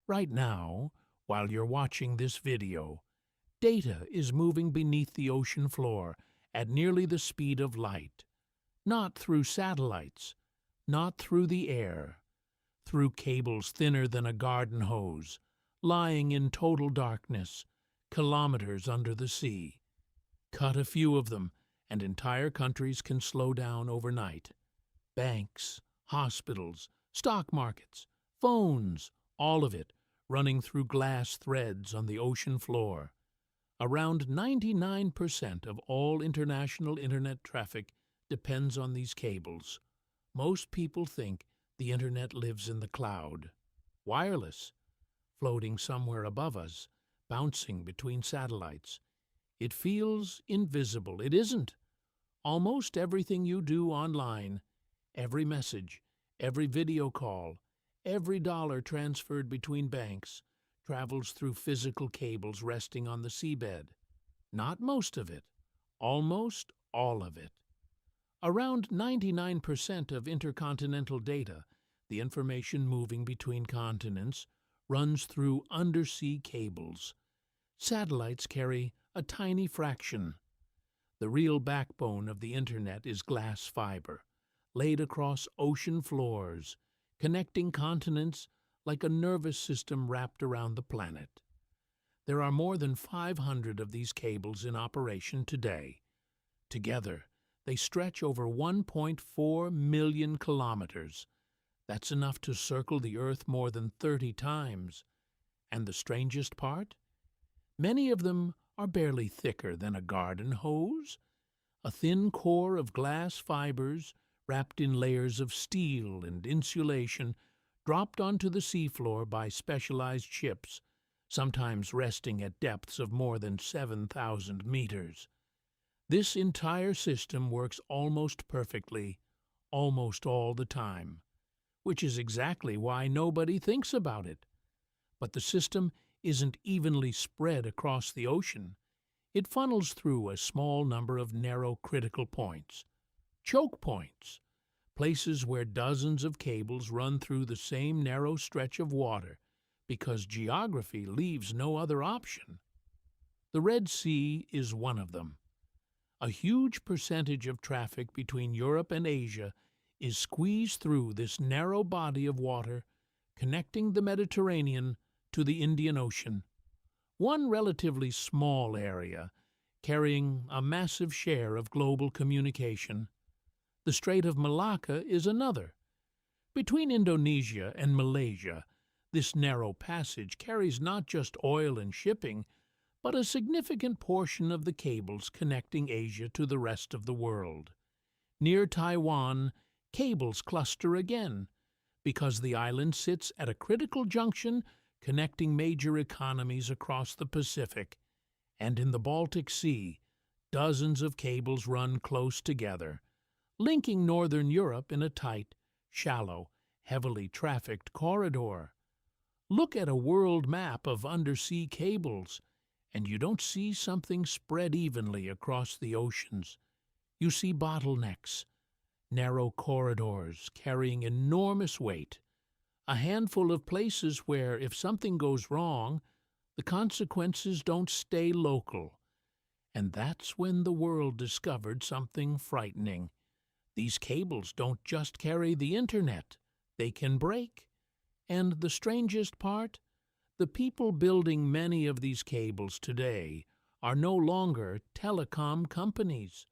Right now, while you're watching this video, data is moving beneath the ocean floor at nearly the speed of light. Not through satellites, not through the air, through cables thinner than a garden hose, lying in total darkness, kilometers under the sea. Cut a few of them, and entire countries can slow down overnight. Banks, hospitals, stock markets, phones, all of it running through glass threads on the ocean floor. Around 99% of all international internet traffic depends on these cables. Most people think the internet lives in the cloud. Wireless, floating somewhere above us, bouncing between satellites. It feels invisible. It isn't. Almost everything you do online, every message, every video call, every dollar transferred between banks, travels through physical cables resting on the seabed. Not most of it, almost all of it. Around 99% of intercontinental data, the information moving between continents, runs through undersea cables. Satellites carry a tiny fraction. The real backbone of the internet is glass fiber, laid across ocean floors, connecting continents like a nervous system wrapped around the planet. There are more than 500 of these cables in operation today. Together, they stretch over 1.4 million kilometers. That's enough to circle the Earth more than 30 times. And the strangest part? Many of them are barely thicker than a garden hose. A thin core of glass fibers, wrapped in layers of steel and insulation, dropped onto the seafloor by specialized ships, sometimes resting at depths of more than 7,000 meters. This entire system works almost perfectly, almost all the time, which is exactly why nobody thinks about it. But the system isn't evenly spread across the ocean. It funnels through a small number of narrow critical points, choke points, places where dozens of cables run through the same narrow stretch of water because geography leaves no other option. The Red Sea is one of them. A huge percentage of traffic between Europe and Asia is squeezed through this narrow body of water, connecting the Mediterranean to the Indian Ocean. One relatively small area, carrying a massive share of global communication. The Strait of Malacca is another. Between Indonesia and Malaysia, this narrow passage carries not just oil and shipping, but a significant portion of the cables connecting Asia to the rest of the world. Near Taiwan, cables cluster again, because the island sits at a critical junction connecting major economies across the Pacific. And in the Baltic Sea, dozens of cables run close together, linking northern Europe in a tight, shallow, heavily trafficked corridor. Look at a world map of undersea cables, and you don't see something spread evenly across the oceans. You see bottlenecks, narrow corridors carrying enormous weight, a handful of places where, if something goes wrong, the consequences don't stay local. And that's when the world discovered something frightening. These cables don't just carry the internet, they can break. And the strangest part? The people building many of these cables today are no longer telecom companies.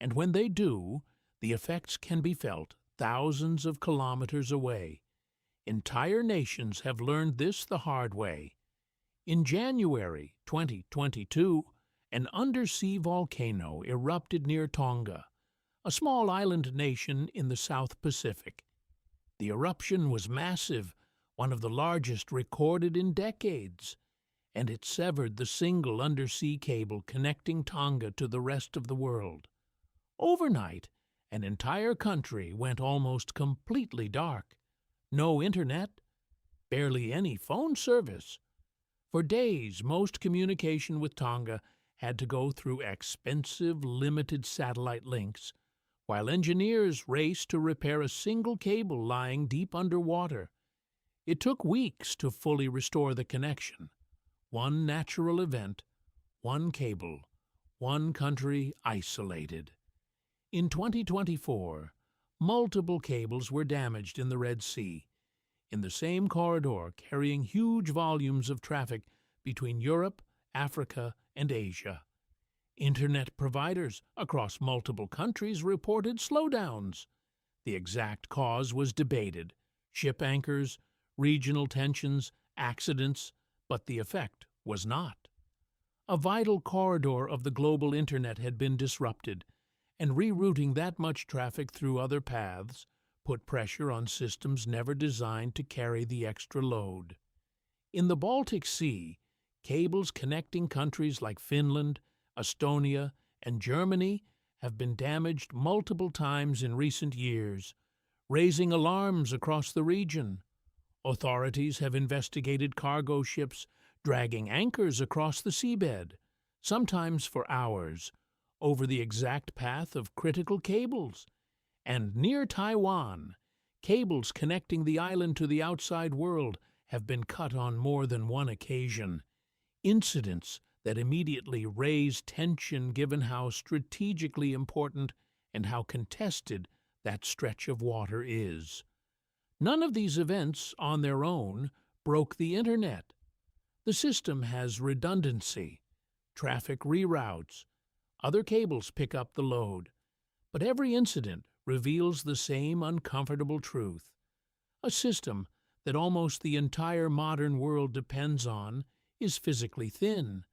And when they do, the effects can be felt thousands of kilometers away. Entire nations have learned this the hard way. In January 2022, an undersea volcano erupted near Tonga, a small island nation in the South Pacific. The eruption was massive, one of the largest recorded in decades, and it severed the single undersea cable connecting Tonga to the rest of the world. Overnight, an entire country went almost completely dark. No internet, barely any phone service. For days, most communication with Tonga had to go through expensive, limited satellite links, while engineers raced to repair a single cable lying deep underwater. It took weeks to fully restore the connection. One natural event, one cable, one country isolated. In 2024, multiple cables were damaged in the Red Sea, in the same corridor carrying huge volumes of traffic between Europe, Africa, and Asia. Internet providers across multiple countries reported slowdowns. The exact cause was debated: ship anchors, regional tensions, accidents, but the effect was not. A vital corridor of the global Internet had been disrupted, and rerouting that much traffic through other paths put pressure on systems never designed to carry the extra load. In the Baltic Sea, cables connecting countries like Finland, Estonia, and Germany have been damaged multiple times in recent years, raising alarms across the region. Authorities have investigated cargo ships dragging anchors across the seabed, sometimes for hours, over the exact path of critical cables. And near Taiwan, cables connecting the island to the outside world have been cut on more than one occasion. Incidents that immediately raise tension given how strategically important and how contested that stretch of water is. None of these events, on their own, broke the Internet. The system has redundancy. Traffic reroutes. Other cables pick up the load. But every incident reveals the same uncomfortable truth. A system that almost the entire modern world depends on is physically thin,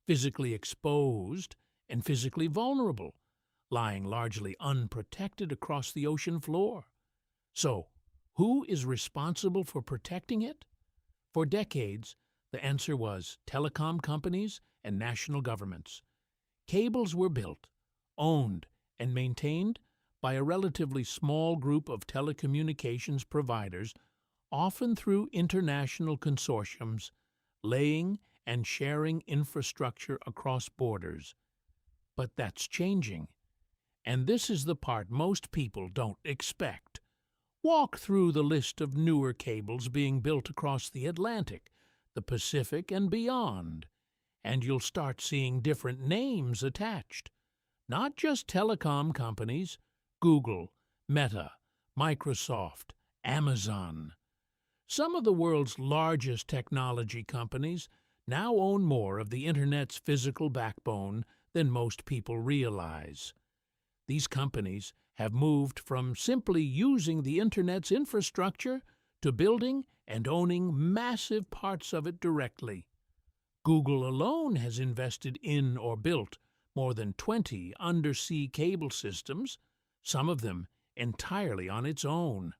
physically exposed, and physically vulnerable, lying largely unprotected across the ocean floor. So, who is responsible for protecting it? For decades, the answer was telecom companies and national governments. Cables were built, owned, and maintained by a relatively small group of telecommunications providers, often through international consortiums, laying and sharing infrastructure across borders. But that's changing. And this is the part most people don't expect. Walk through the list of newer cables being built across the Atlantic, the Pacific, and beyond, and you'll start seeing different names attached. Not just telecom companies: Google, Meta, Microsoft, Amazon. Some of the world's largest technology companies now own more of the Internet's physical backbone than most people realize. These companies have moved from simply using the Internet's infrastructure to building and owning massive parts of it directly. Google alone has invested in or built more than 20 undersea cable systems, some of them entirely on its own.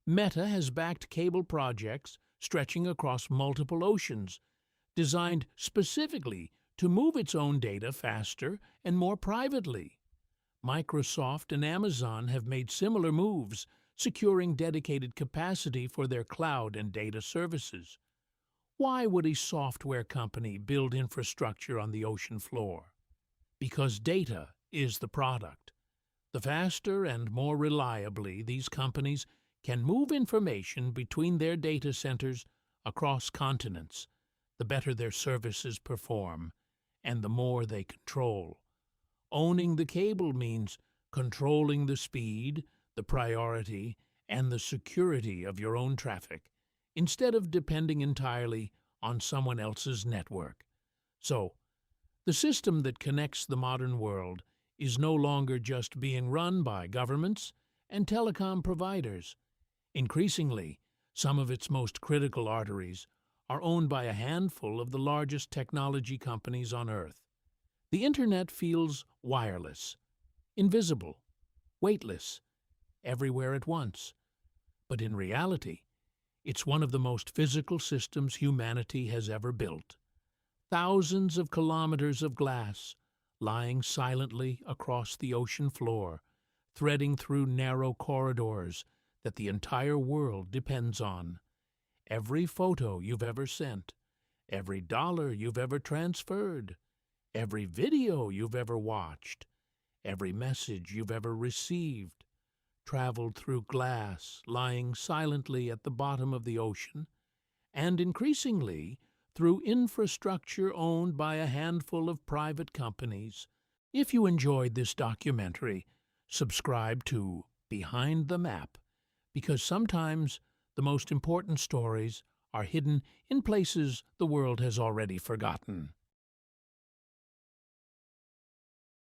Meta has backed cable projects stretching across multiple oceans, designed specifically to move its own data faster and more privately. Microsoft and Amazon have made similar moves, securing dedicated capacity for their cloud and data services. Why would a software company build infrastructure on the ocean floor? Because data is the product. The faster and more reliably these companies can move information between their data centers across continents, the better their services perform, and the more they control. Owning the cable means controlling the speed, the priority, and the security of your own traffic, instead of depending entirely on someone else's network. So, the system that connects the modern world is no longer just being run by governments and telecom providers. Increasingly, some of its most critical arteries are owned by a handful of the largest technology companies on Earth. The Internet feels wireless, invisible, weightless, everywhere at once. But in reality, it's one of the most physical systems humanity has ever built. Thousands of kilometers of glass lying silently across the ocean floor, threading through narrow corridors that the entire world depends on. Every photo you've ever sent, every dollar you've ever transferred, every video you've ever watched, every message you've ever received, traveled through glass lying silently at the bottom of the ocean, and increasingly through infrastructure owned by a handful of private companies. If you enjoyed this documentary, subscribe to Behind the Map, because sometimes the most important stories are hidden in places the world has already forgotten.